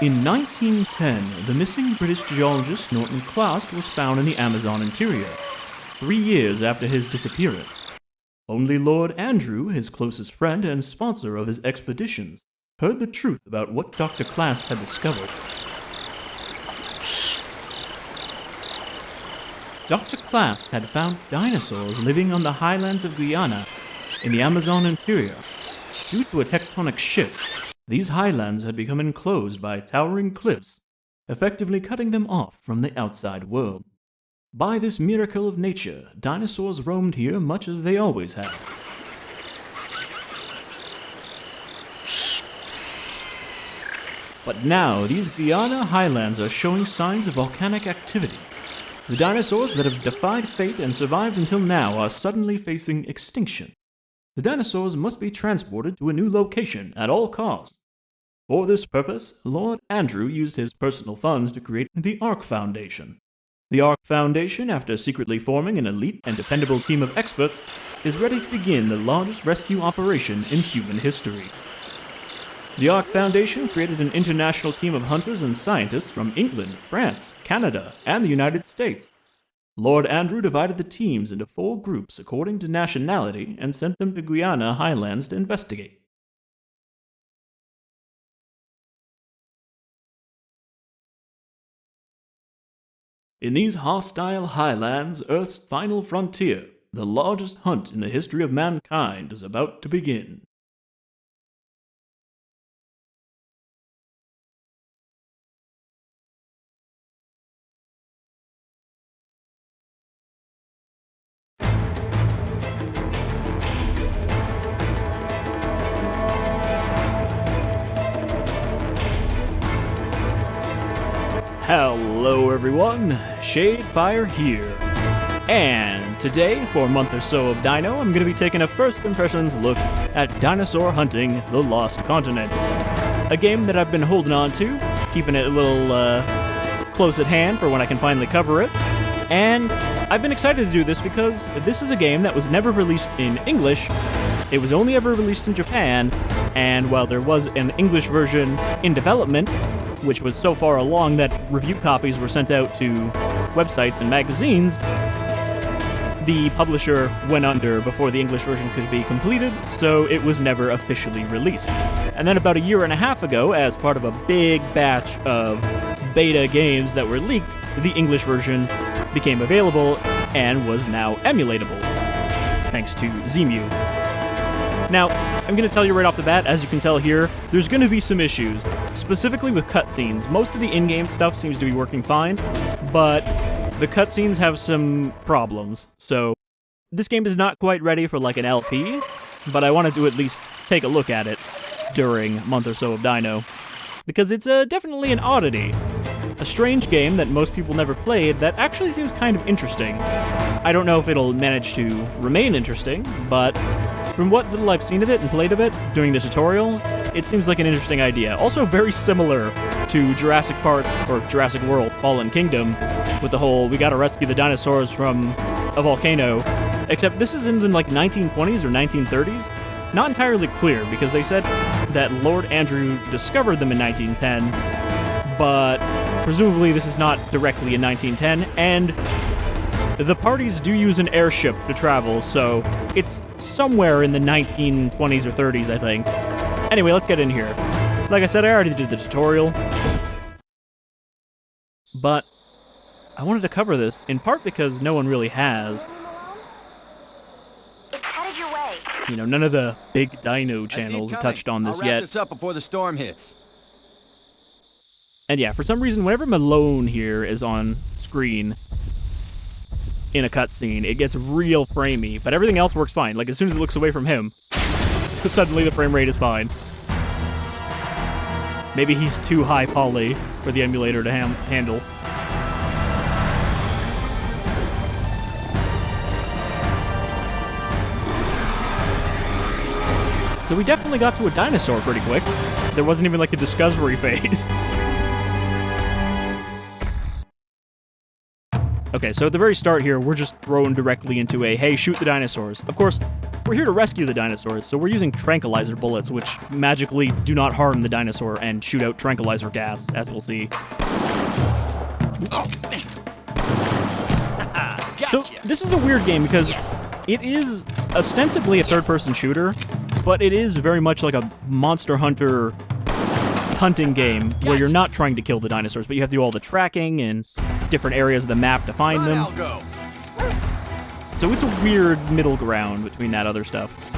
In 1910, the missing British geologist Norton Cloust was found in the Amazon interior, 3 years after his disappearance. Only Lord Andrew, his closest friend and sponsor of his expeditions, heard the truth about what Dr. Cloust had discovered. Dr. Cloust had found dinosaurs living on the highlands of Guyana in the Amazon interior. Due to a tectonic shift, these highlands had become enclosed by towering cliffs, effectively cutting them off from the outside world. By this miracle of nature, dinosaurs roamed here much as they always had. But now, these Guyana highlands are showing signs of volcanic activity. The dinosaurs that have defied fate and survived until now are suddenly facing extinction. The dinosaurs must be transported to a new location at all costs. For this purpose, Lord Andrew used his personal funds to create the Ark Foundation. The Ark Foundation, after secretly forming an elite and dependable team of experts, is ready to begin the largest rescue operation in human history. The Ark Foundation created an international team of hunters and scientists from England, France, Canada, and the United States. Lord Andrew divided the teams into 4 groups according to nationality and sent them to Guyana highlands to investigate. In these hostile highlands, Earth's final frontier, the largest hunt in the history of mankind, is about to begin. Hello everyone, Shadefyre here. And today, for a month or so of Dino, I'm going to be taking a first impressions look at Dinosaur Hunting: The Lost Continent. A game that I've been holding on to, keeping it a little close at hand for when I can finally cover it. And I've been excited to do this because this is a game that was never released in English. It was only ever released in Japan, and while there was an English version in development, which was so far along that review copies were sent out to websites and magazines, the publisher went under before the English version could be completed, so it was never officially released. And then about a year and a half ago, as part of a big batch of beta games that were leaked, the English version became available and was now emulatable, thanks to Zemu. Now, I'm going to tell you right off the bat, as you can tell here, there's going to be some issues, specifically with cutscenes. Most of the in-game stuff seems to be working fine, but the cutscenes have some problems. So, this game is not quite ready for like an LP, but I wanted to at least take a look at it during a month or so of Dino, because it's definitely an oddity. A strange game that most people never played that actually seems kind of interesting. I don't know if it'll manage to remain interesting, but from what little I've seen of it and played of it during the tutorial, it seems like an interesting idea. Also very similar to Jurassic Park, or Jurassic World: Fallen Kingdom, with the whole we gotta rescue the dinosaurs from a volcano, except this is in the like 1920s or 1930s. Not entirely clear, because they said that Lord Andrew discovered them in 1910, but presumably this is not directly in 1910, and the parties do use an airship to travel, so it's somewhere in the 1920s or 30s, I think. Anyway, let's get in here. Like I said, I already did the tutorial, but I wanted to cover this, in part because no one really has. It's headed your way. You know, none of the big dino channels have touched on this I'll wrap yet. this up before the storm hits. And yeah, for some reason, whenever Malone here is on screen in a cutscene, it gets real framey, but everything else works fine. Like, as soon as it looks away from him, suddenly the frame rate is fine. Maybe he's too high poly for the emulator to handle. So we definitely got to a dinosaur pretty quick. There wasn't even like a discovery phase. Okay, so at the very start here, we're just thrown directly into a, hey, shoot the dinosaurs. Of course, we're here to rescue the dinosaurs, so we're using tranquilizer bullets, which magically do not harm the dinosaur and shoot out tranquilizer gas, as we'll see. Oh, missed. So this is a weird game because it is ostensibly a third-person shooter, but it is very much like a Monster Hunter hunting game where you're not trying to kill the dinosaurs, but you have to do all the tracking and different areas of the map to find them. So it's a weird middle ground between that other stuff.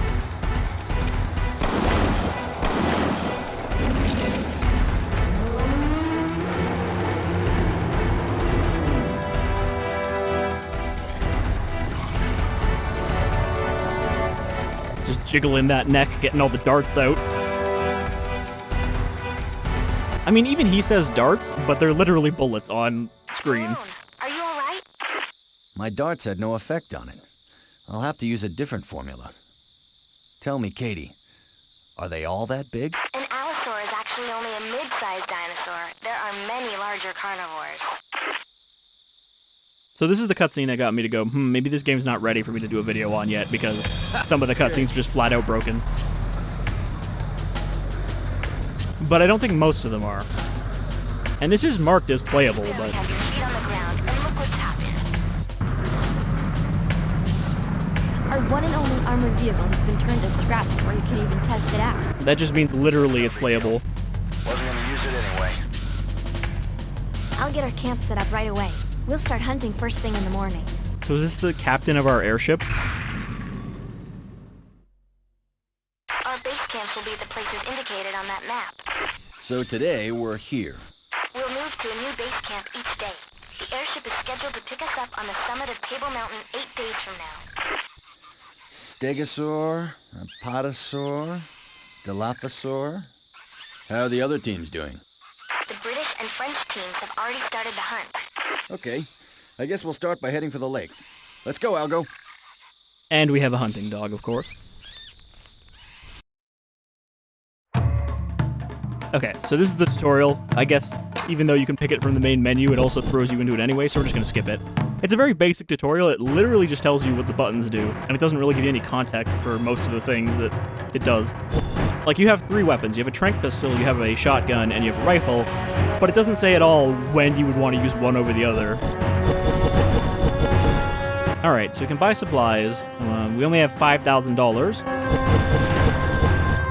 Just jiggling that neck, getting all the darts out. I mean, even he says darts, but they're literally bullets on screen. Malone, are you alright? My darts had no effect on it. I'll have to use a different formula. Tell me, Katie, are they all that big? An allosaur is actually only a mid-sized dinosaur. There are many larger carnivores. So this is the cutscene that got me to go, maybe this game's not ready for me to do a video on yet, because some of the cutscenes are just flat out broken. But I don't think most of them are. And this is marked as playable, Now we but... have your feet on the ground, and look what's happened. Our one and only armored vehicle has been turned to scrap before you can even test it out. That just means literally it's playable. Wasn't gonna use it anyway. I'll get our camp set up right away. We'll start hunting first thing in the morning. So is this the captain of our airship? Our base camps will be at the places indicated on that map. So today we're here. We'll move to a new base camp each day. The airship is scheduled to pick us up on the summit of Table Mountain 8 days from now. Stegosaur, Apatosaur, Dilophosaur. How are the other teams doing? The British and French teams have already started the hunt. Okay, I guess we'll start by heading for the lake. Let's go, Algo. And we have a hunting dog, of course. Okay, so this is the tutorial. I guess even though you can pick it from the main menu, it also throws you into it anyway, so we're just going to skip it. It's a very basic tutorial. It literally just tells you what the buttons do, and it doesn't really give you any context for most of the things that it does. Like, you have 3 weapons. You have a tranq pistol, you have a shotgun, and you have a rifle, but it doesn't say at all when you would want to use one over the other. Alright, so we can buy supplies. We only have $5,000.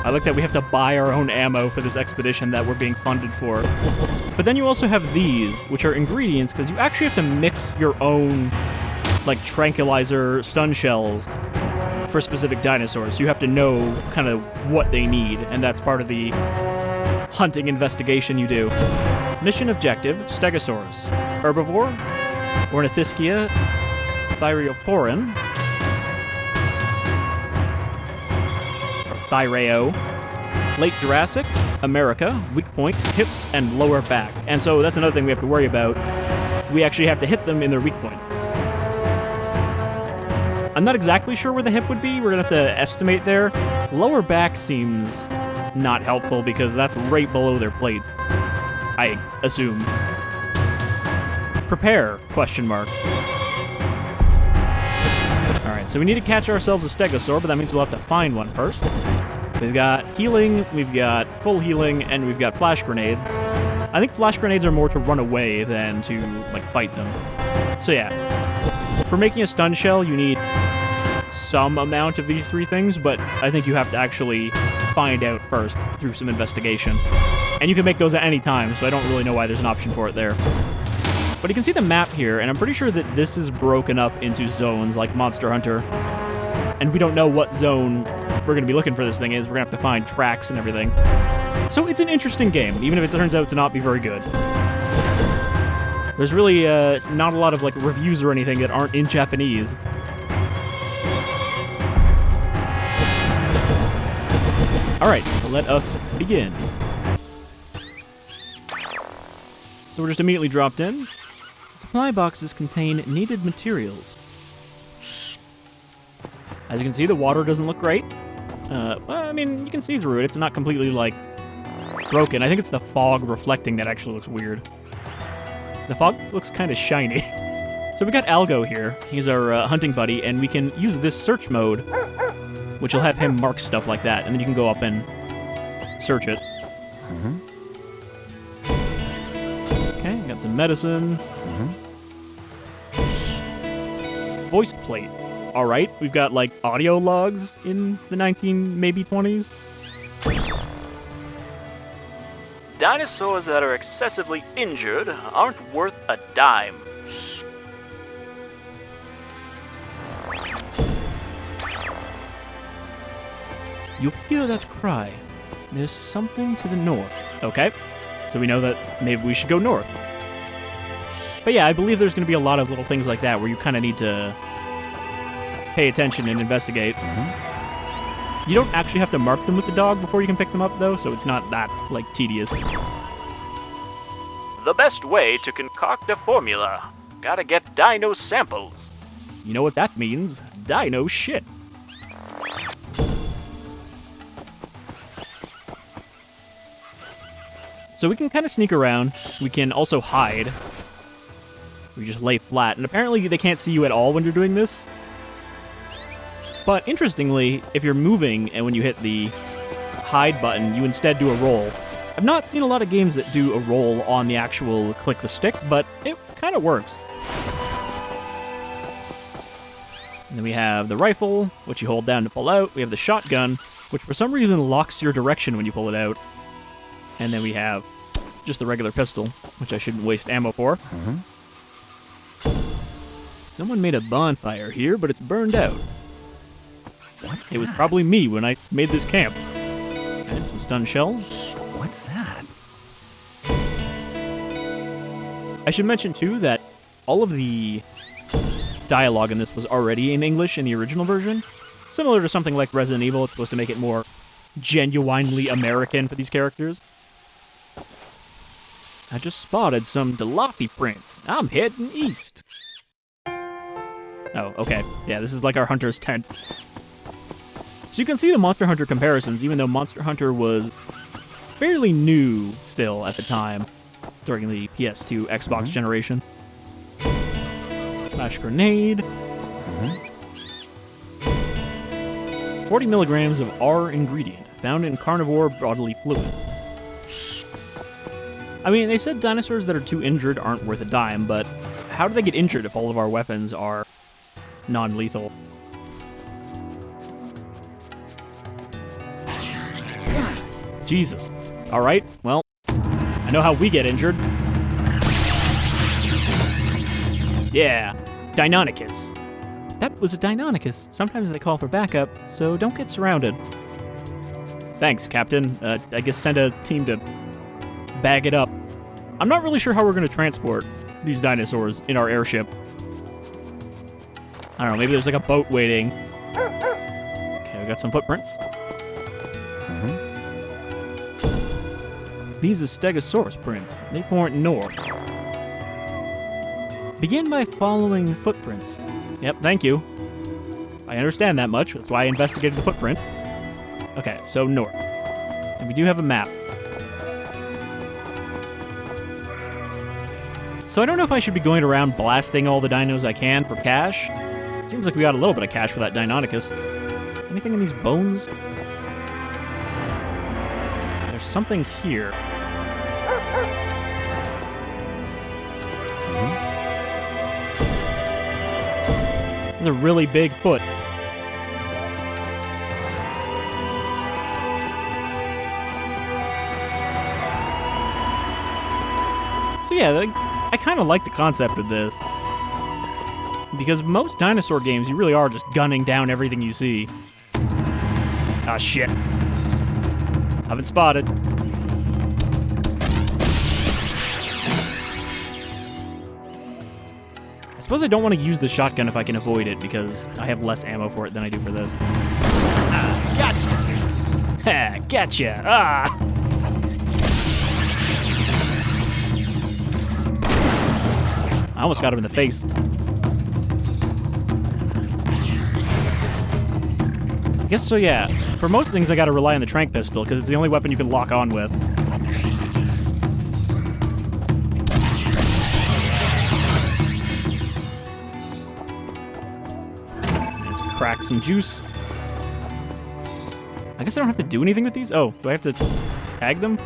I like that we have to buy our own ammo for this expedition that we're being funded for. But then you also have these, which are ingredients, because you actually have to mix your own, like, tranquilizer stun shells for specific dinosaurs. You have to know kind of what they need, and that's part of the hunting investigation you do. Mission objective, Stegosaurus. Herbivore, Ornithischia, Thyreophoran, Thyreo, Late Jurassic, America, weak point, hips, and lower back. And so that's another thing we have to worry about. We actually have to hit them in their weak points. I'm not exactly sure where the hip would be. We're gonna have to estimate there. Lower back seems not helpful because that's right below their plates, I assume. Prepare, question mark. Alright, so we need to catch ourselves a stegosaur, but that means we'll have to find one first. We've got healing, we've got full healing, and we've got flash grenades. I think flash grenades are more to run away than to, like, fight them. So yeah, for making a stun shell, you need some amount of these 3 things, but I think you have to actually find out first through some investigation. And you can make those at any time, so I don't really know why there's an option for it there. But you can see the map here, and I'm pretty sure that this is broken up into zones like Monster Hunter. And we don't know what zone we're going to be looking for this thing is. We're going to have to find tracks and everything. So it's an interesting game, even if it turns out to not be very good. There's really not a lot of, like, reviews or anything that aren't in Japanese. Alright, let us begin. So we're just immediately dropped in. Supply boxes contain needed materials. As you can see, the water doesn't look great. Well, I mean, you can see through it. It's not completely, like, broken. I think it's the fog reflecting that actually looks weird. The fog looks kind of shiny. So we got Algo here. He's our hunting buddy, and we can use this search mode, which will have him mark stuff like that, and then you can go up and search it. Okay, got some medicine. Voice plate. All right, we've got like audio logs in the 20s. Dinosaurs that are excessively injured aren't worth a dime. You hear that cry. There's something to the north. Okay, so we know that maybe we should go north. But yeah, I believe there's going to be a lot of little things like that where you kind of need to pay attention and investigate. You don't actually have to mark them with the dog before you can pick them up, though, so it's not that, like, tedious. The best way to concoct a formula. Gotta get dino samples. You know what that means? Dino shit. So we can kind of sneak around. We can also hide. We just lay flat, and apparently they can't see you at all when you're doing this. But interestingly, if you're moving and when you hit the hide button, you instead do a roll. I've not seen a lot of games that do a roll on the actual click the stick, but it kind of works. And then we have the rifle, which you hold down to pull out. We have the shotgun, which for some reason locks your direction when you pull it out. And then we have just the regular pistol, which I shouldn't waste ammo for. Someone made a bonfire here, but it's burned out. It was probably me when I made this camp. And some stun shells. What's that? I should mention, too, that all of the dialogue in this was already in English in the original version. Similar to something like Resident Evil, it's supposed to make it more genuinely American for these characters. I just spotted some Delafi prints. I'm heading east. Oh, okay. Yeah, this is like our hunter's tent. So you can see the Monster Hunter comparisons, even though Monster Hunter was fairly new still at the time, during the PS2 Xbox generation. Flash grenade. 40 milligrams of R ingredient, found in carnivore bodily fluids. I mean, they said dinosaurs that are too injured aren't worth a dime, but how do they get injured if all of our weapons are non-lethal? Jesus. Alright, well, I know how we get injured. Yeah, Deinonychus. That was a Deinonychus. Sometimes they call for backup, so don't get surrounded. Thanks, Captain. I guess send a team to bag it up. I'm not really sure how we're going to transport these dinosaurs in our airship. I don't know, maybe there's like a boat waiting. Okay, we got some footprints. These are Stegosaurus prints. They point north. Begin by following footprints. Yep, thank you. I understand that much. That's why I investigated the footprint. Okay, so north. And we do have a map. So I don't know if I should be going around blasting all the dinos I can for cash. Seems like we got a little bit of cash for that Deinonychus. Anything in these bones? There's something here. There's a really big foot. So yeah, I kind of like the concept of this. Because most dinosaur games, you really are just gunning down everything you see. Ah, shit. I've been spotted. I suppose I don't want to use the shotgun if I can avoid it, because I have less ammo for it than I do for this. Ah, gotcha! Ha, gotcha! Ah! I almost got him in the face. I guess so, yeah. For most things, I gotta rely on the tranq pistol, because it's the only weapon you can lock on with. crack some juice. I guess I don't have to do anything with these? Oh, do I have to tag them?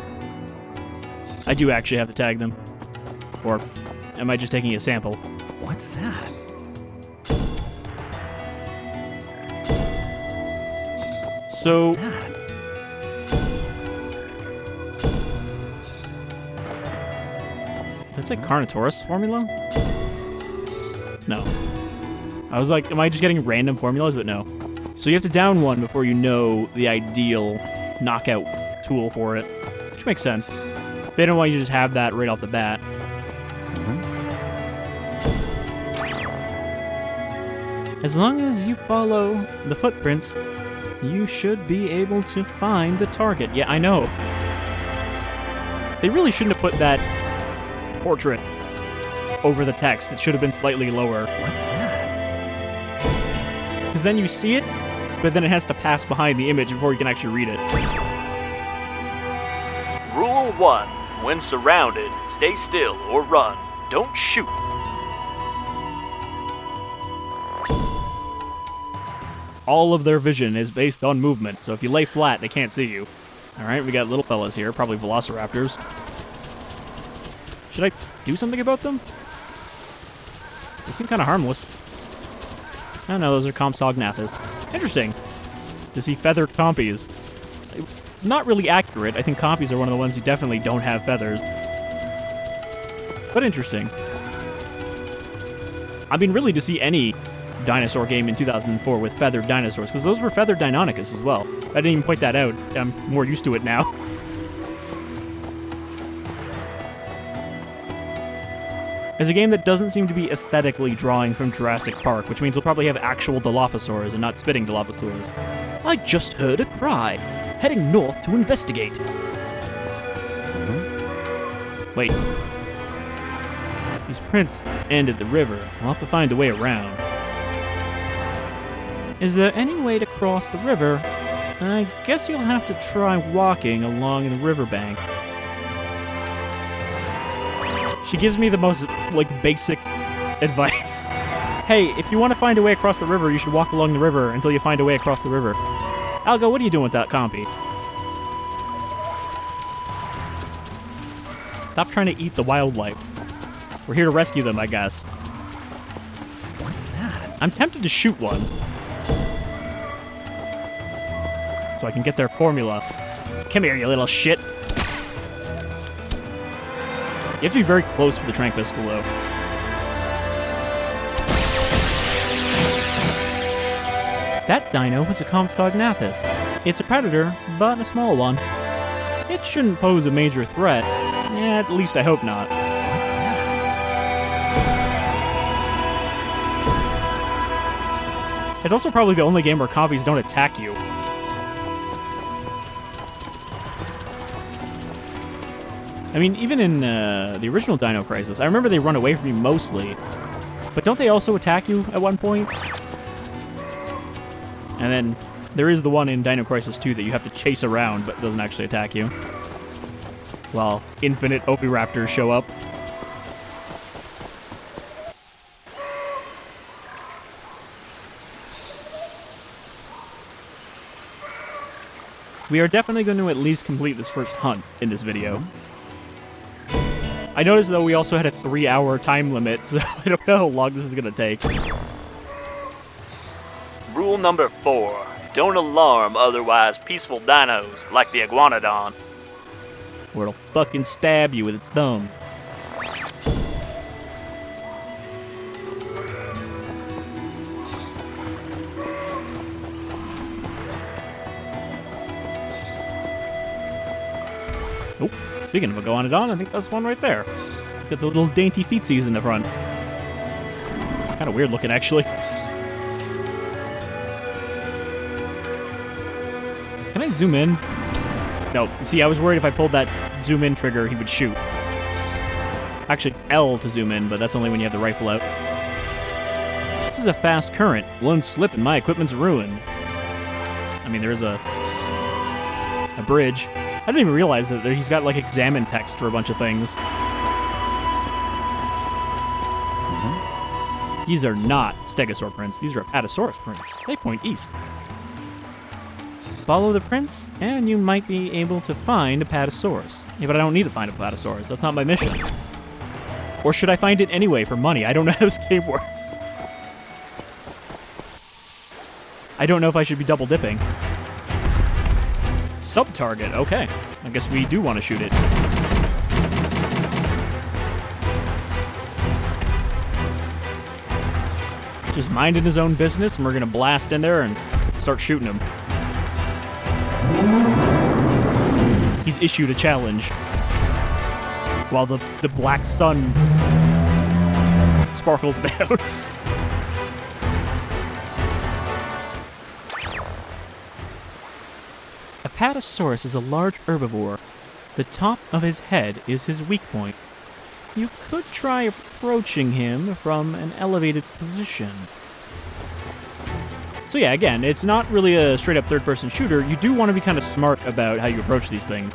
I do actually have to tag them. Or am I just taking a sample? What's that? So... That's like Carnotaurus formula? No. I was like, am I just getting random formulas? But no. So you have to down one before you know the ideal knockout tool for it. Which makes sense. They don't want you to just have that right off the bat. As long as you follow the footprints, you should be able to find the target. Yeah, I know. They really shouldn't have put that portrait over the text. It should have been slightly lower. What's that? Because then you see it, but then it has to pass behind the image before you can actually read it. Rule 1. When surrounded, stay still or run. Don't shoot. All of their vision is based on movement, so if you lay flat, they can't see you. Alright, we got little fellas here, probably velociraptors. Should I do something about them? They seem kind of harmless. Oh no, those are Compsognathus. Interesting to see feathered compies. Not really accurate. I think compies are one of the ones who definitely don't have feathers. But interesting. I mean, really to see any dinosaur game in 2004 with feathered dinosaurs, because those were feathered Deinonychus as well. I didn't even point that out. I'm more used to it now. It's a game that doesn't seem to be aesthetically drawing from Jurassic Park, which means we'll probably have actual Dilophosaurs and not spitting Dilophosaurs. I just heard a cry. Heading north to investigate. Wait. These prints end at the river. I'll have to find a way around. Is there any way to cross the river? I guess you'll have to try walking along the riverbank. She gives me the most, basic advice. Hey, if you want to find a way across the river, you should walk along the river until you find a way across the river. Algo, what are you doing with that compy? Stop trying to eat the wildlife. We're here to rescue them, I guess. What's that? I'm tempted to shoot one. So I can get their formula. Come here, you little shit. You have to be very close for the tranq pistol, though. That dino is a Compsognathus. It's a predator, but a small one. It shouldn't pose a major threat. Yeah, at least I hope not. What's that? It's also probably the only game where compies don't attack you. I mean, even in the original Dino Crisis, I remember they run away from you mostly. But don't they also attack you at one point? And then there is the one in Dino Crisis 2 that you have to chase around, but doesn't actually attack you. While infinite Opiraptors show up. We are definitely going to at least complete this first hunt in this video. I noticed, though, we also had a 3-hour time limit, so I don't know how long this is going to take. Rule number 4. Don't alarm otherwise peaceful dinos, like the Iguanodon. Or it'll fucking stab you with its thumbs. Oh, speaking of Iguanodon, I think that's one right there. It's got the little dainty feetsies in the front. Kind of weird looking, actually. Can I zoom in? No, see, I was worried if I pulled that zoom in trigger, he would shoot. Actually, it's L to zoom in, but that's only when you have the rifle out. This is a fast current. One slip and my equipment's ruined. I mean, there is a bridge. I didn't even realize that he's got, like, examine text for a bunch of things. These are not Stegosaur prints. These are Apatosaurus prints. They point east. Follow the prints, and you might be able to find Apatosaurus. Yeah, but I don't need to find Apatosaurus. That's not my mission. Or should I find it anyway for money? I don't know how this game works. I don't know if I should be double dipping. Sub-target, okay. I guess we do want to shoot it. Just minding his own business, and we're gonna blast in there and start shooting him. He's issued a challenge. While the black sun sparkles down. Apatosaurus is a large herbivore. The top of his head is his weak point. You could try approaching him from an elevated position. So yeah, again, it's not really a straight-up third-person shooter. You do want to be kind of smart about how you approach these things,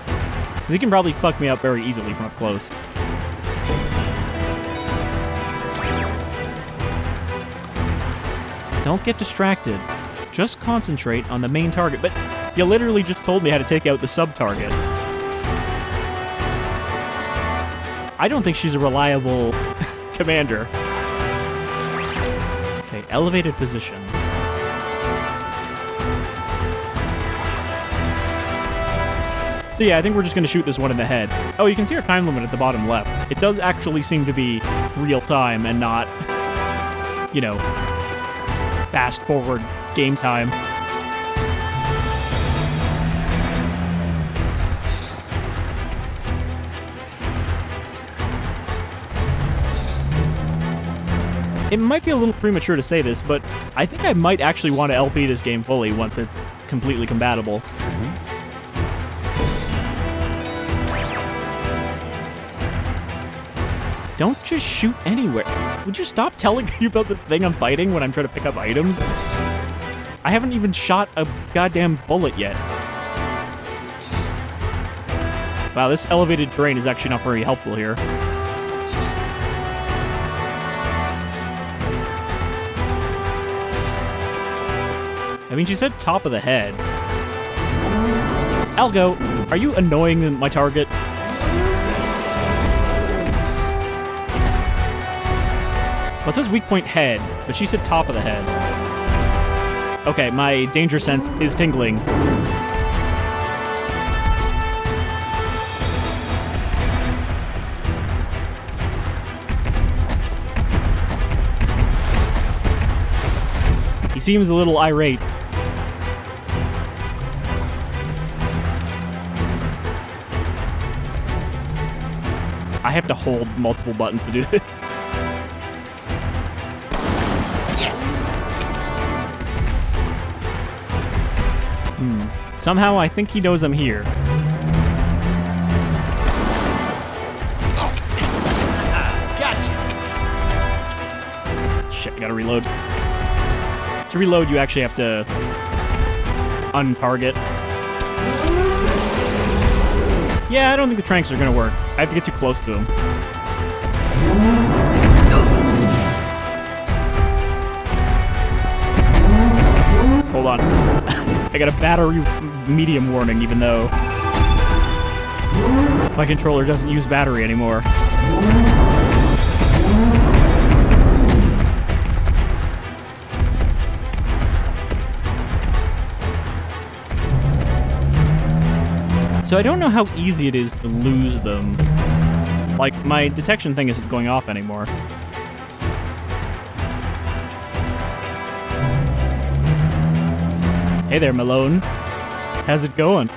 because he can probably fuck me up very easily from up close. Don't get distracted. Just concentrate on the main target. But you literally just told me how to take out the sub-target. I don't think she's a reliable commander. Okay, elevated position. So yeah, I think we're just going to shoot this one in the head. Oh, you can see our time limit at the bottom left. It does actually seem to be real time and not, you know, fast forward game time. It might be a little premature to say this, but I think I might actually want to LP this game fully once it's completely compatible. Don't just shoot anywhere. Would you stop telling me about the thing I'm fighting when I'm trying to pick up items? I haven't even shot a goddamn bullet yet. Wow, this elevated terrain is actually not very helpful here. I mean, she said top of the head. Algo, are you annoying my target? Well, it says weak point head, but she said top of the head. Okay, my danger sense is tingling. He seems a little irate. I have to hold multiple buttons to do this. Somehow, I think he knows I'm here. Gotcha. Shit, I gotta reload. To reload, you actually have to untarget. Yeah, I don't think the tranks are gonna work. I have to get too close to him. Hold on. I got a battery medium warning, even though my controller doesn't use battery anymore. So I don't know how easy it is to lose them. Like, my detection thing isn't going off anymore. Hey there, Malone. How's it going?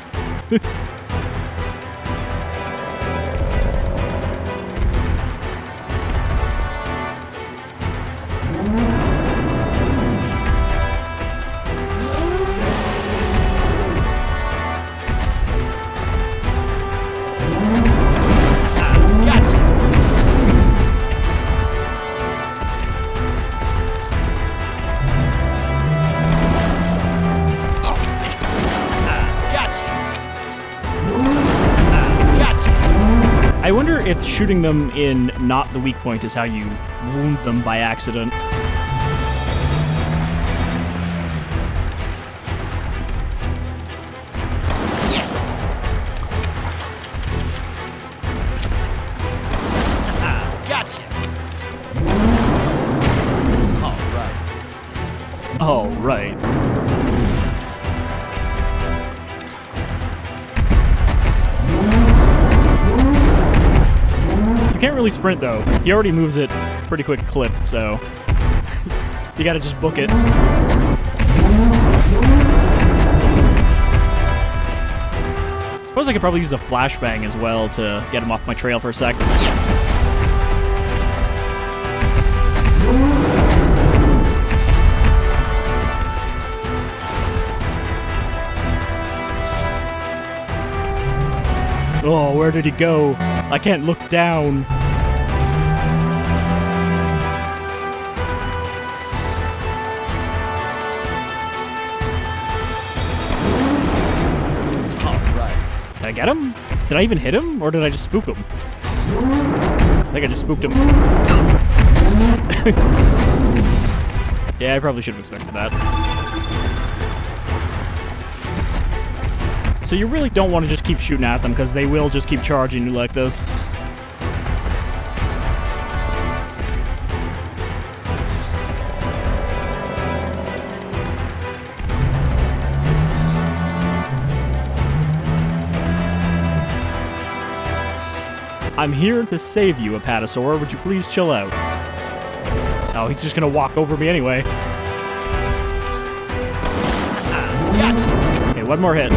I wonder if shooting them in not the weak point is how you wound them by accident. really sprint, though. He already moves at pretty quick clip, so you gotta just book it. Suppose I could probably use a flashbang as well to get him off my trail for a sec. Oh, where did he go? I can't look down. Did I get him? Did I even hit him? Or did I just spook him? I think I just spooked him. Yeah, I probably should have expected that. So you really don't want to just keep shooting at them, because they will just keep charging you like this. I'm here to save you, Apatosaur. Would you please chill out? Oh, he's just gonna walk over me anyway. Okay, one more hit.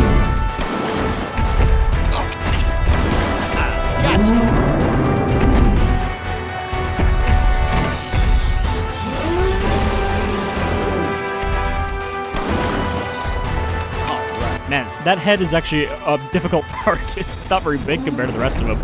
Man, that head is actually a difficult target. It's not very big compared to the rest of them.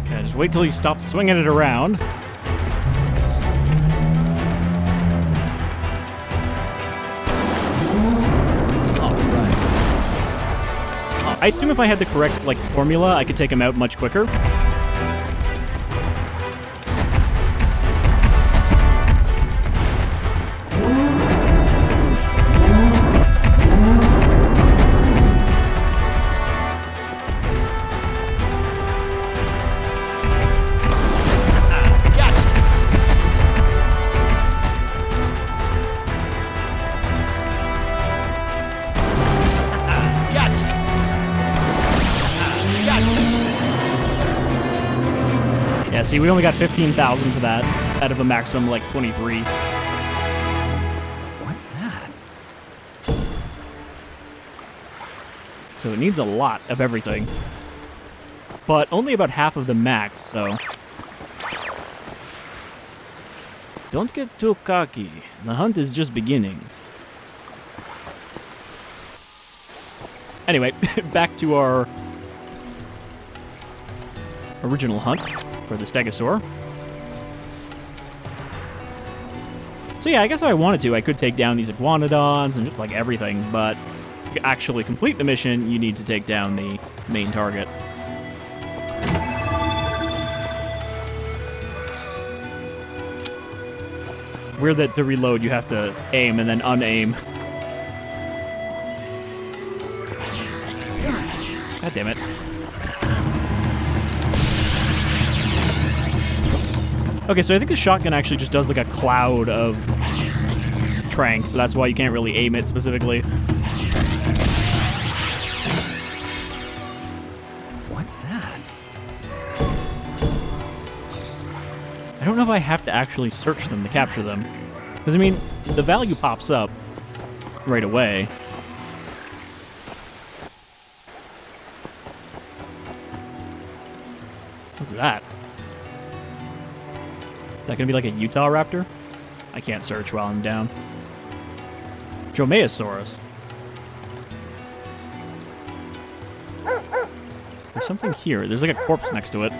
Okay, just wait till he stops swinging it around. I assume if I had the correct, formula, I could take him out much quicker. Yeah, see, we only got 15,000 for that, out of a maximum, 23. What's that? So it needs a lot of everything. But only about half of the max, so... Don't get too cocky. The hunt is just beginning. Anyway, back to our original hunt for the Stegosaur. So yeah, I guess if I wanted to, I could take down these iguanodons and just everything, but to actually complete the mission, you need to take down the main target. Weird that to reload you have to aim and then unaim. God damn it. Okay, so I think the shotgun actually just does a cloud of trank, so that's why you can't really aim it specifically. What's that? I don't know if I have to actually search them to capture them. Because, I mean, the value pops up right away. What's that? Is that gonna be like a Utah raptor? I can't search while I'm down. Dromaeosaurus. There's something here. There's a corpse next to it.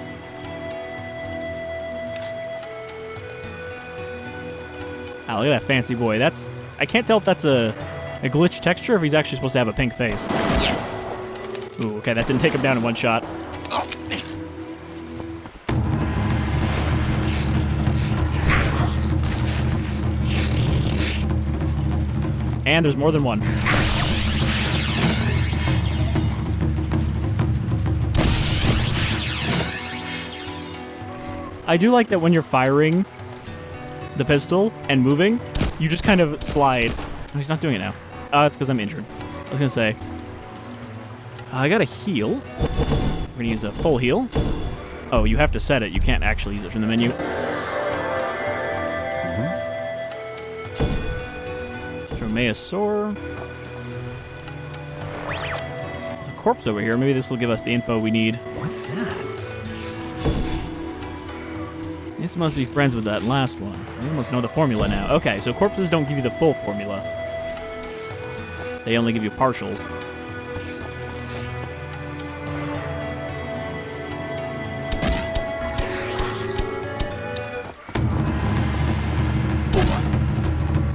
Ah, look at that fancy boy. That's... I can't tell if that's a glitch texture or if he's actually supposed to have a pink face. Yes. Ooh, okay, that didn't take him down in one shot. Oh, nice. And there's more than one. I do like that when you're firing the pistol and moving, You just kind of slide. Oh, he's not doing it now. It's because I'm injured. I was gonna say. I got a heal. We're gonna use a full heal. Oh, you have to set it. You can't actually use it from the menu. Dromaeosaur. There's a corpse over here. Maybe this will give us the info we need. What's that? This must be friends with that last one. We almost know the formula now. Okay, so corpses don't give you the full formula. They only give you partials.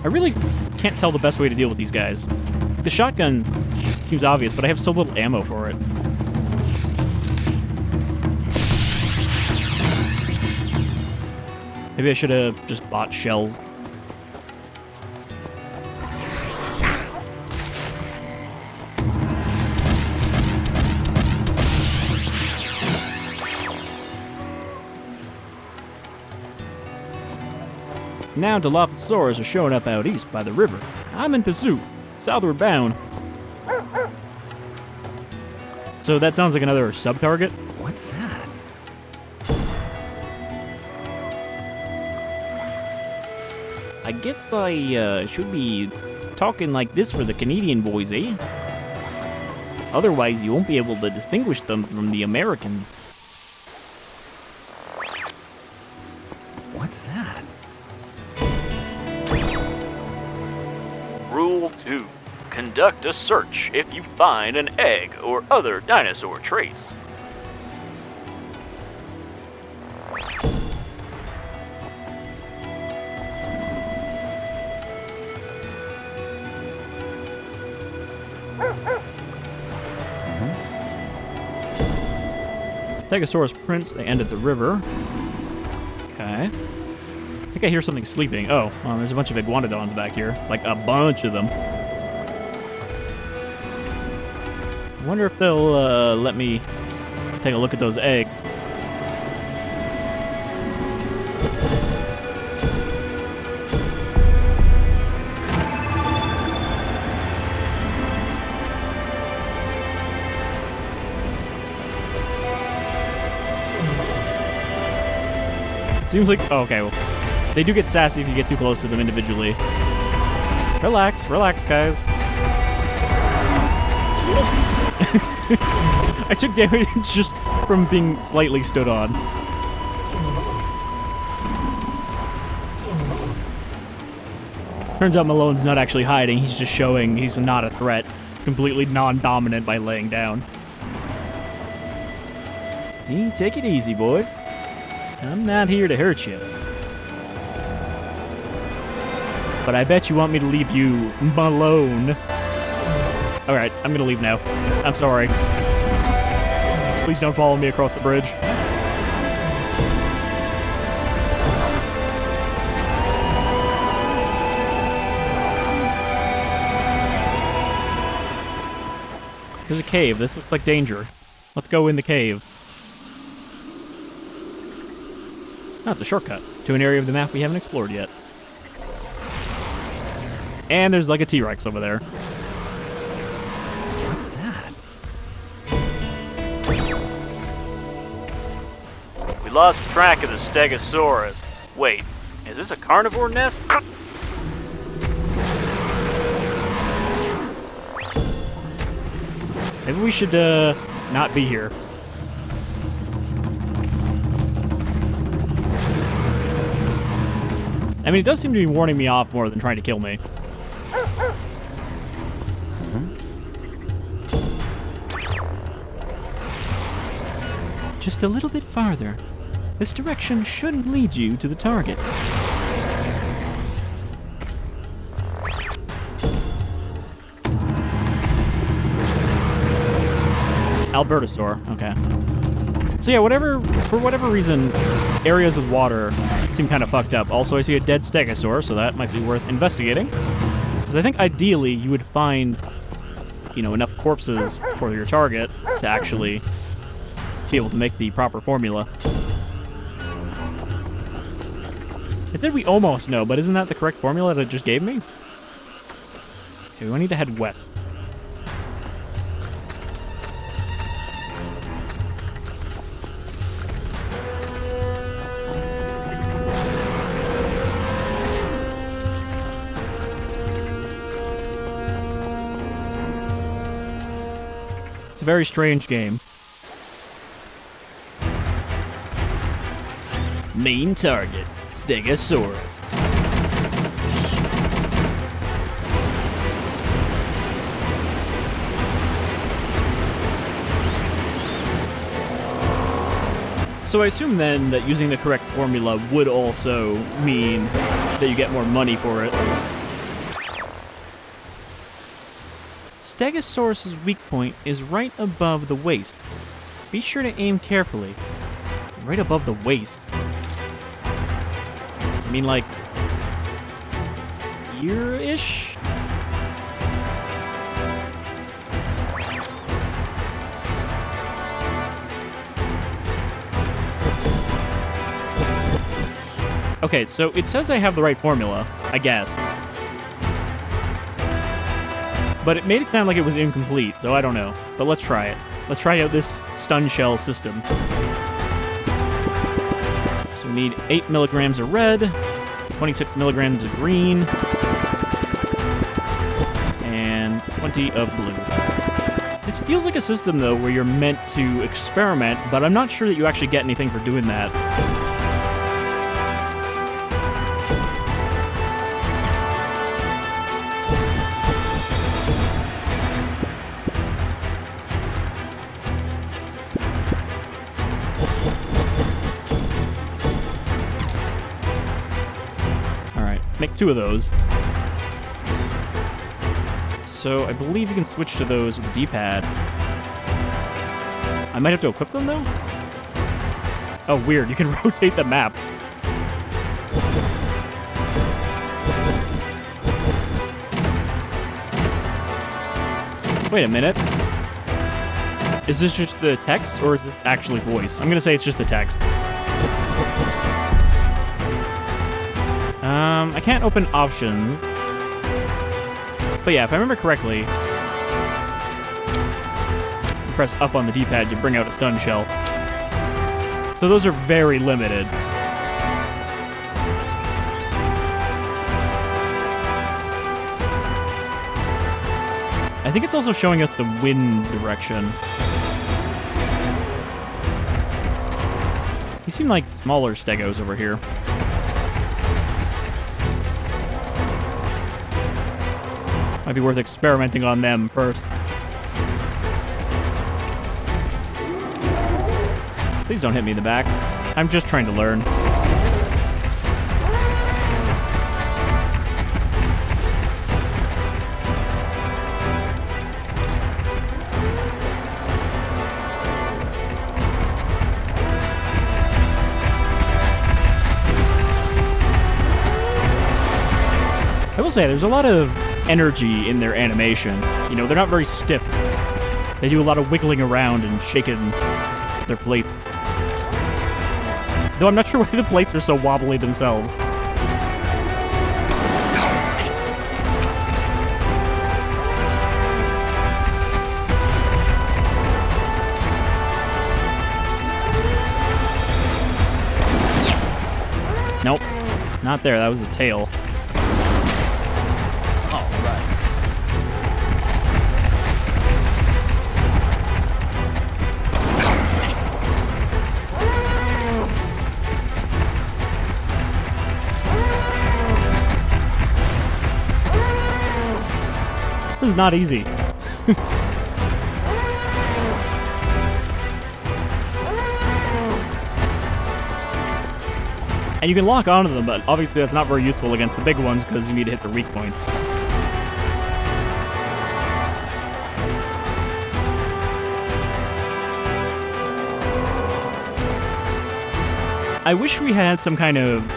I really can't tell the best way to deal with these guys. The shotgun seems obvious, but I have so little ammo for it. Maybe I should have just bought shells. Now Dilophosaurus are showing up out east by the river. I'm in pursuit, southward bound. So that sounds like another sub-target. What's that? I guess I should be talking like this for the Canadian boys, eh? Otherwise, you won't be able to distinguish them from the Americans. What's that? Rule 2. Conduct a search if you find an egg or other dinosaur trace. Stegosaurus prints, they end at the river. Okay. I think I hear something sleeping. Oh, well, there's a bunch of iguanodons back here. Like, a bunch of them. I wonder if they'll let me take a look at those eggs. Seems like, oh, okay, well, they do get sassy if you get too close to them individually. Relax, relax, guys. I took damage just from being slightly stood on. Turns out Malone's not actually hiding, he's just showing he's not a threat. Completely non-dominant by laying down. See, take it easy, boys. I'm not here to hurt you. But I bet you want me to leave you alone. Alright, I'm gonna leave now. I'm sorry. Please don't follow me across the bridge. There's a cave. This looks like danger. Let's go in the cave. Oh, it's a shortcut to an area of the map we haven't explored yet. And there's like a T-Rex over there. What's that? We lost track of the Stegosaurus. Wait, is this a carnivore nest? Maybe we should not be here. I mean, it does seem to be warning me off more than trying to kill me. Just a little bit farther. This direction should lead you to the target. Albertosaur, okay. So yeah, for whatever reason, areas with water seem kind of fucked up. Also, I see a dead Stegosaur, so that might be worth investigating. Because I think ideally you would find, you know, enough corpses for your target to actually be able to make the proper formula. It said we almost know, but isn't that the correct formula that it just gave me? Okay, we need to head west. It's a very strange game. Main target, Stegosaurus. So I assume then that using the correct formula would also mean that you get more money for it. Stegosaurus' weak point is right above the waist. Be sure to aim carefully. Right above the waist. I mean, like, here-ish? Okay, so it says I have the right formula, I guess. But it made it sound like it was incomplete, so I don't know. But let's try it. Let's try out this stun shell system. So we need 8 milligrams of red, 26 milligrams of green, and 20 of blue. This feels like a system, though, where you're meant to experiment, but I'm not sure that you actually get anything for doing that. Make 2 of those. So I believe you can switch to those with the D-pad. I might have to equip them, though? Oh, weird. You can rotate the map. Wait a minute. Is this just the text, or is this actually voice? I'm gonna say it's just the text. I can't open options. But yeah, if I remember correctly, you press up on the D-pad to bring out a stun shell. So those are very limited. I think it's also showing us the wind direction. These seem like smaller stegos over here. Might be worth experimenting on them first. Please don't hit me in the back. I'm just trying to learn. I will say, there's a lot of energy in their animation. You know, they're not very stiff. They do a lot of wiggling around and shaking their plates. Though I'm not sure why the plates are so wobbly themselves. Nope. Not there. That was the tail. This is not easy. And you can lock onto them, but obviously that's not very useful against the big ones because you need to hit their weak points. I wish we had some kind of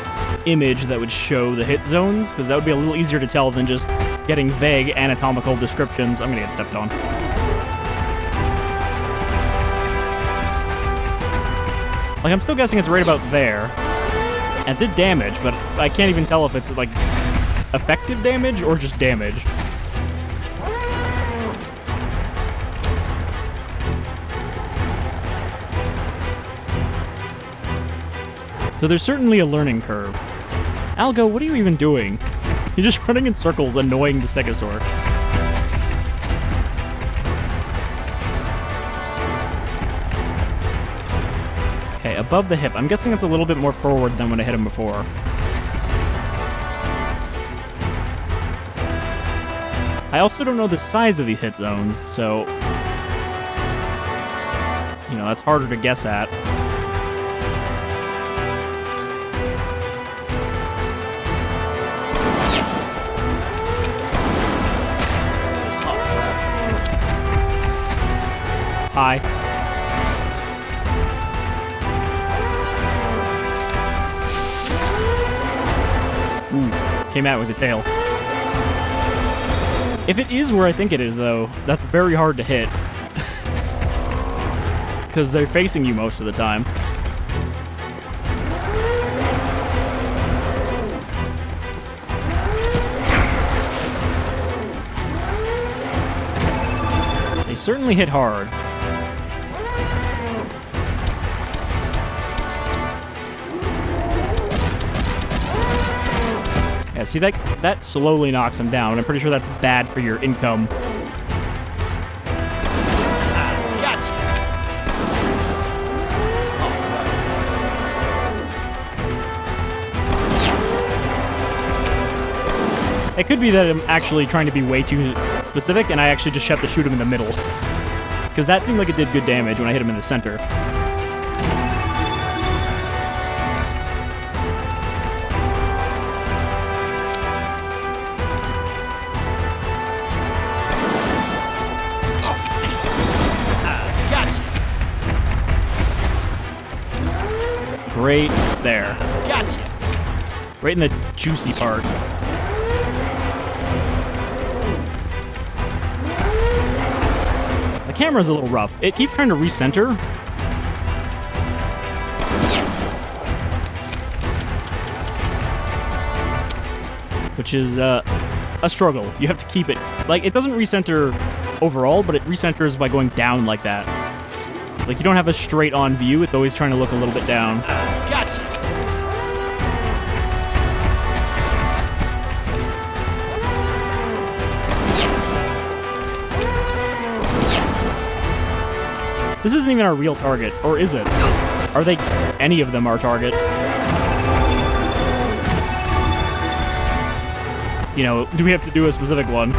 image that would show the hit zones, because that would be a little easier to tell than just getting vague anatomical descriptions. I'm gonna get stepped on. Like, I'm still guessing it's right about there. And did damage, but I can't even tell if it's, like, effective damage or just damage. So there's certainly a learning curve. Algo, what are you even doing? You're just running in circles, annoying the Stegosaur. Okay, above the hip. I'm guessing it's a little bit more forward than when I hit him before. I also don't know the size of these hit zones, so... you know, that's harder to guess at. Hi. Ooh, came out with the tail. If it is where I think it is, though, that's very hard to hit. Because they're facing you most of the time. They certainly hit hard. Yeah, see, that slowly knocks him down. I'm pretty sure that's bad for your income. Gotcha. It could be that I'm actually trying to be way too specific, and I actually just have to shoot him in the middle. Because that seemed like it did good damage when I hit him in the center. Right there. Gotcha. Right in the juicy part. The camera's a little rough. It keeps trying to recenter. Yes. Which is a struggle. You have to keep it. Like, it doesn't recenter overall, but it recenters by going down like that. Like, you don't have a straight-on view. It's always trying to look a little bit down. Gotcha. Yes. Yes. This isn't even our real target, or is it? Are they... any of them our target? You know, do we have to do a specific one?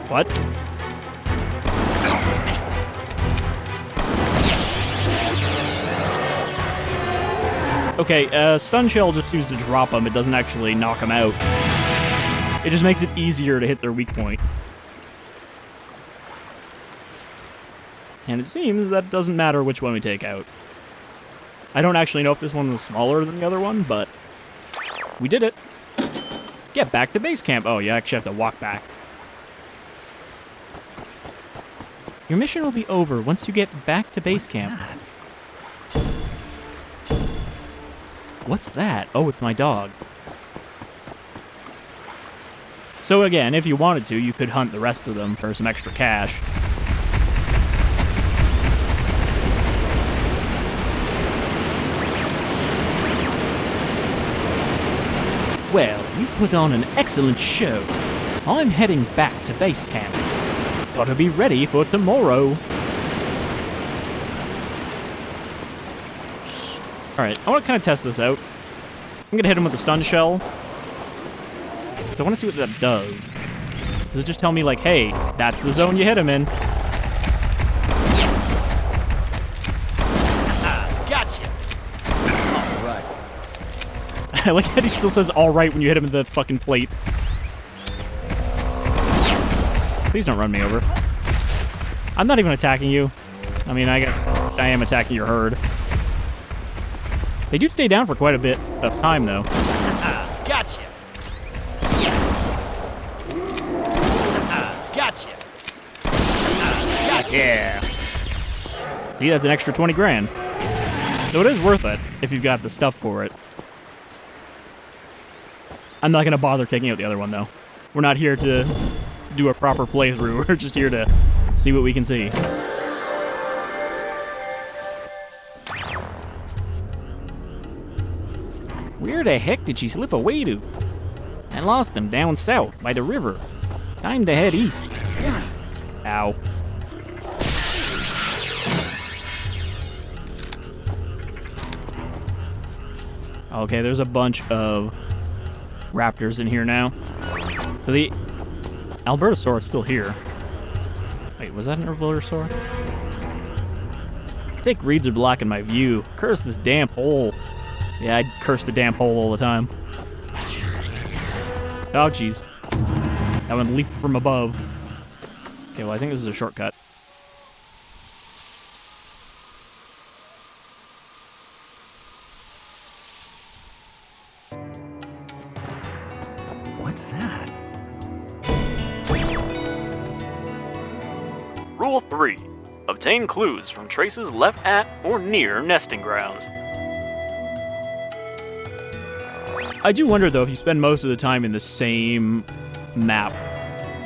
What? Okay, stun shell just seems to drop them. It doesn't actually knock them out. It just makes it easier to hit their weak point. And it seems that it doesn't matter which one we take out. I don't actually know if this one was smaller than the other one, but we did it. Get back to base camp. Oh, you actually have to walk back. Your mission will be over once you get back to base camp. What's that? Oh, it's my dog. So again, if you wanted to, you could hunt the rest of them for some extra cash. Well, you put on an excellent show. I'm heading back to base camp. Gotta be ready for tomorrow. Alright, I want to kind of test this out. I'm gonna hit him with a stun shell. So I want to see what that does. Does it just tell me, like, hey, that's the zone you hit him in? Yes. Gotcha. All right. I like that he still says all right when you hit him in the fucking plate. Please don't run me over. I'm not even attacking you. I mean, I guess I am attacking your herd. They do stay down for quite a bit of time, though. Gotcha. Gotcha. Yeah. See, that's an extra 20 grand. So it is worth it if you've got the stuff for it. I'm not going to bother taking out the other one, though. We're not here to do a proper playthrough. We're just here to see what we can see. Where the heck did she slip away to? I lost them down south by the river. Time to head east. Ow. Okay, there's a bunch of raptors in here now. So the Albertosaur is still here. Wait, was that an Albertosaur? Thick reeds are blocking my view. Curse this damn hole. Yeah, I'd curse the damn hole all the time. Oh, jeez. That one leaped from above. Okay, well, I think this is a shortcut. What's that? Rule 3. Obtain clues from traces left at or near nesting grounds. I do wonder, though, if you spend most of the time in the same map,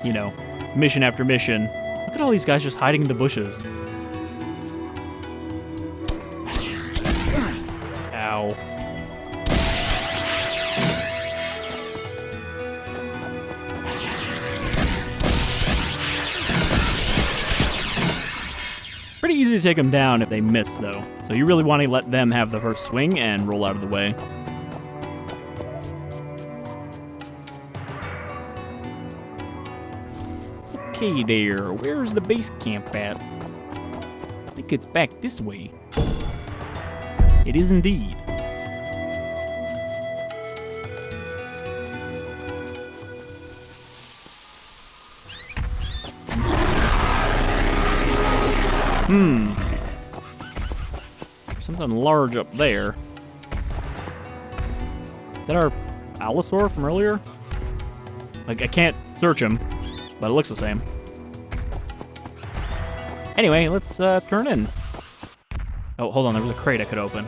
you know, mission after mission, look at all these guys just hiding in the bushes. Ow. Pretty easy to take them down if they miss, though. So you really want to let them have the first swing and roll out of the way. Okay there, where's the base camp at? I think it's back this way. It is indeed. Something large up there. Is that our Allosaur from earlier? Like, I can't search him, but it looks the same. Anyway, let's turn in. Oh, hold on, there was a crate I could open.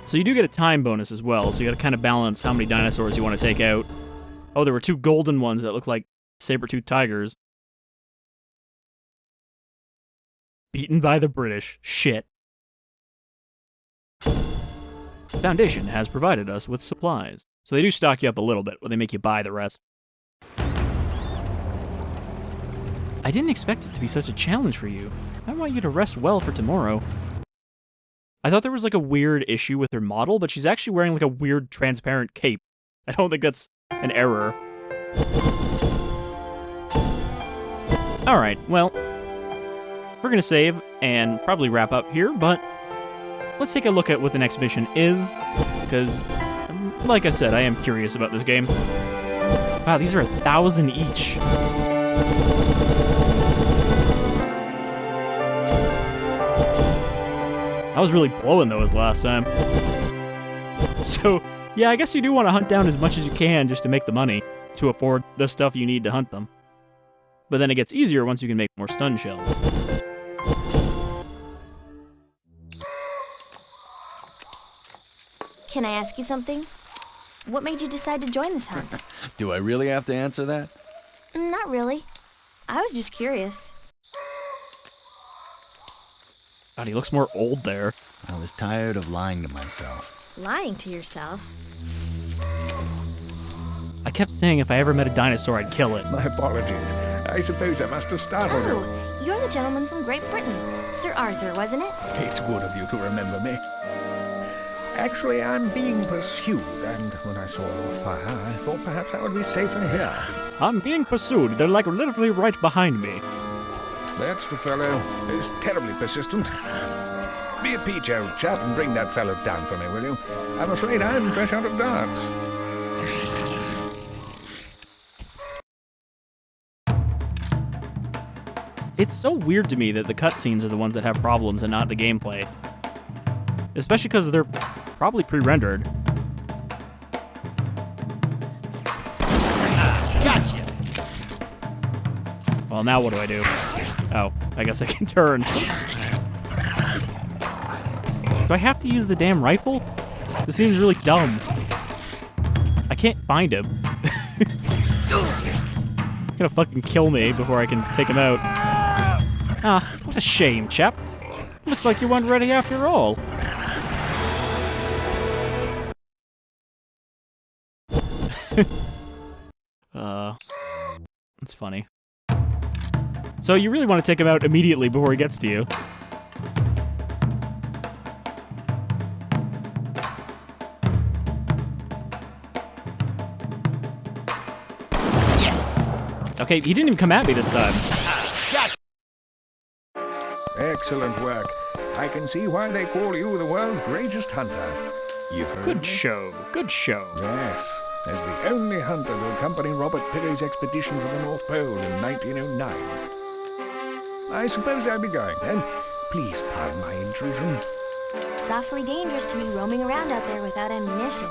So you do get a time bonus as well, so you gotta kind of balance how many dinosaurs you want to take out. Oh, there were two golden ones that look like saber-toothed tigers. Beaten by the British. Shit. The Foundation has provided us with supplies. So they do stock you up a little bit, but they make you buy the rest. I didn't expect it to be such a challenge for you. I want you to rest well for tomorrow. I thought there was like a weird issue with her model, but she's actually wearing like a weird transparent cape. I don't think that's an error. Alright, well, we're gonna save and probably wrap up here, but let's take a look at what the next mission is, because, like I said, I am curious about this game. Wow, these are 1,000 each. I was really blowing those last time. So, yeah, I guess you do want to hunt down as much as you can just to make the money to afford the stuff you need to hunt them. But then it gets easier once you can make more stun shells. Can I ask you something? What made you decide to join this hunt? Do I really have to answer that? Not really. I was just curious. God, he looks more old there. I was tired of lying to myself. Lying to yourself? I kept saying if I ever met a dinosaur, I'd kill it. My apologies. I suppose I must have startled you. Oh, you're the gentleman from Great Britain. Sir Arthur, wasn't it? It's good of you to remember me. Actually, I'm being pursued, and when I saw your fire, I thought perhaps I would be safer here. I'm being pursued. They're like literally right behind me. That's the fellow. He's terribly persistent. Be a peach, old chap, and bring that fellow down for me, will you? I'm afraid I'm fresh out of dance. It's so weird to me that the cutscenes are the ones that have problems and not the gameplay. especially because they're probably pre-rendered. Gotcha. Well, now what do I do? Oh, I guess I can turn. Do I have to use the damn rifle? This seems really dumb. I can't find him. He's gonna fucking kill me before I can take him out. Ah, what a shame, chap. Looks like you weren't ready after all. That's funny. So you really want to take him out immediately before he gets to you. Yes. Okay, he didn't even come at me this time. Gotcha. Excellent work. I can see why they call you the world's greatest hunter. You've heard Good me? show, good show. Yes, as the only hunter to accompany Robert Peary's expedition to the North Pole in 1909. I suppose I'll be going then. Please pardon my intrusion. It's awfully dangerous to be roaming around out there without ammunition.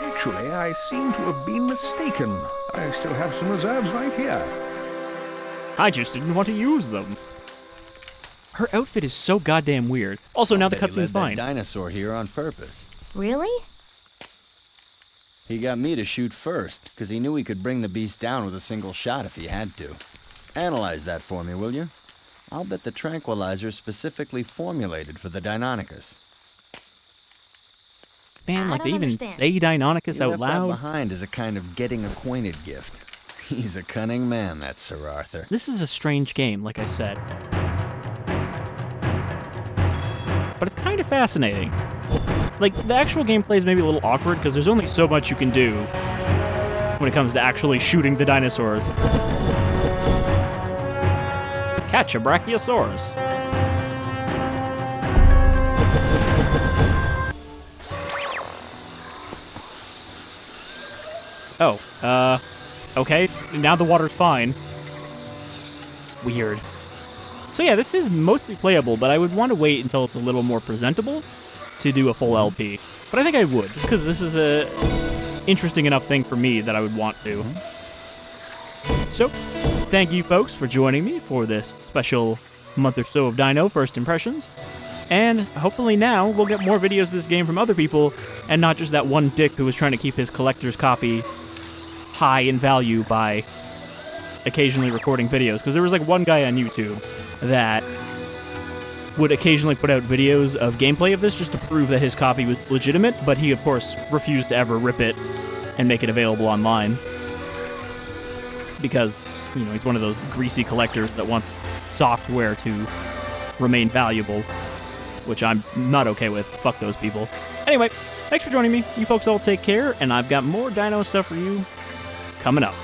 Actually, I seem to have been mistaken. I still have some reserves right here. I just didn't want to use them. Her outfit is so goddamn weird. Also, now the Bet he cutscene's led fine. that dinosaur here on purpose. Really? He got me to shoot first, because he knew he could bring the beast down with a single shot if he had to. Analyze that for me, will you? I'll bet the tranquilizers specifically formulated for the Deinonychus. Man, I like they don't even understand. say Deinonychus He out left that loud. behind as a kind of getting acquainted gift. He's a cunning man, that Sir Arthur. This is a strange game, like I said. But it's kind of fascinating. Like, the actual gameplay is maybe a little awkward because there's only so much you can do when it comes to actually shooting the dinosaurs. Catch a Brachiosaurus. Oh, okay. Now the water's fine. Weird. So yeah, this is mostly playable, but I would want to wait until it's a little more presentable to do a full LP. But I think I would, just because this is a interesting enough thing for me that I would want to. So, thank you folks for joining me for this special month or so of Dino First Impressions. And hopefully now we'll get more videos of this game from other people, and not just that one dick who was trying to keep his collector's copy high in value by occasionally recording videos. Because there was like one guy on YouTube that would occasionally put out videos of gameplay of this just to prove that his copy was legitimate, but he of course refused to ever rip it and make it available online. Because, you know, he's one of those greasy collectors that wants software to remain valuable, which I'm not okay with. Fuck those people. Anyway, thanks for joining me. You folks all take care, and I've got more dino stuff for you coming up.